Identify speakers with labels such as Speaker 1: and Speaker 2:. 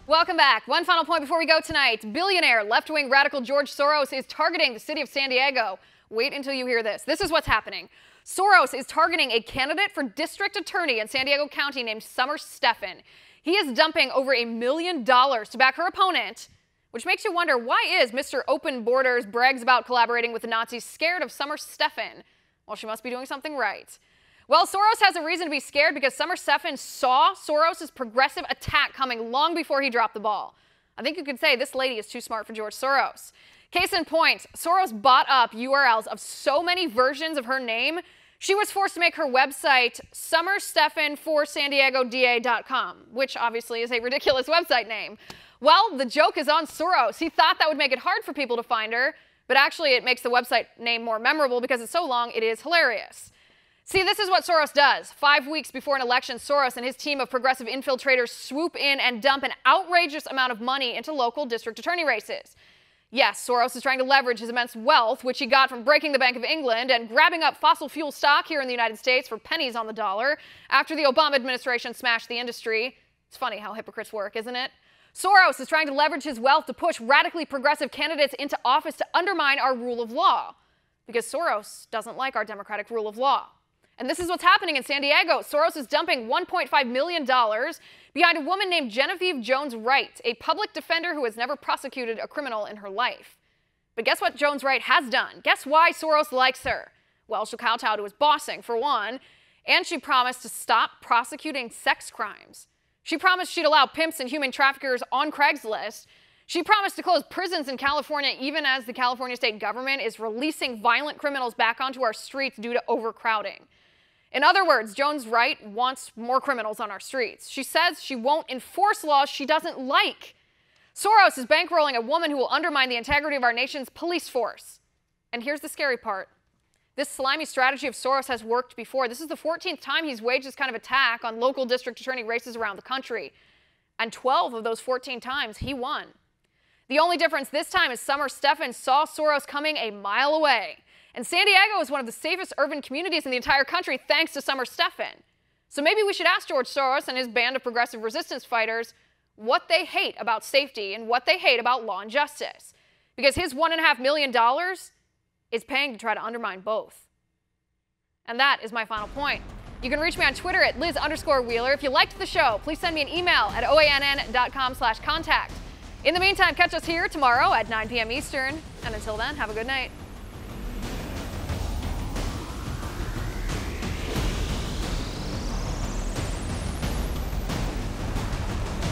Speaker 1: Welcome back. One final point before we go tonight. Billionaire left-wing radical George Soros is targeting the city of San Diego. Wait until you hear this. This is what's happening. Soros is targeting a candidate for district attorney in San Diego County named Summer Stephan. He is dumping over $1 million to back her opponent, which makes you wonder, why is Mr. Open Borders brags about collaborating with the Nazis scared of Summer Stephan? Well, she must be doing something right. Well, Soros has a reason to be scared because Summer Stephan saw Soros' progressive attack coming long before he dropped the ball. I think you could say this lady is too smart for George Soros. Case in point, Soros bought up URLs of so many versions of her name, she was forced to make her website summerstephan4sandiegoda.com, which obviously is a ridiculous website name. Well, the joke is on Soros. He thought that would make it hard for people to find her, but actually it makes the website name more memorable because it's so long it is hilarious. See, this is what Soros does. 5 weeks before an election, Soros and his team of progressive infiltrators swoop in and dump an outrageous amount of money into local district attorney races. Yes, Soros is trying to leverage his immense wealth, which he got from breaking the Bank of England and grabbing up fossil fuel stock here in the United States for pennies on the dollar after the Obama administration smashed the industry. It's funny how hypocrites work, isn't it? Soros is trying to leverage his wealth to push radically progressive candidates into office to undermine our rule of law, because Soros doesn't like our democratic rule of law. And this is what's happening in San Diego. Soros is dumping $1.5 million behind a woman named Genevieve Jones-Wright, a public defender who has never prosecuted a criminal in her life. But guess what Jones-Wright has done? Guess why Soros likes her? Well, she'll kowtow to his bossing, for one, and she promised to stop prosecuting sex crimes. She promised she'd allow pimps and human traffickers on Craigslist. She promised to close prisons in California even as the California state government is releasing violent criminals back onto our streets due to overcrowding. In other words, Jones-Wright wants more criminals on our streets. She says she won't enforce laws she doesn't like. Soros is bankrolling a woman who will undermine the integrity of our nation's police force. And here's the scary part. This slimy strategy of Soros has worked before. This is the 14th time he's waged this kind of attack on local district attorney races around the country. And 12 of those 14 times, he won. The only difference this time is Summer Stephan saw Soros coming a mile away. And San Diego is one of the safest urban communities in the entire country thanks to Summer Stephan. So maybe we should ask George Soros and his band of progressive resistance fighters what they hate about safety and what they hate about law and justice. Because his $1.5 million is paying to try to undermine both. And that is my final point. You can reach me on Twitter at Liz_Wheeler. If you liked the show, please send me an email at oann.com/contact. In the meantime, catch us here tomorrow at 9 p.m. Eastern. And until then, have a good night.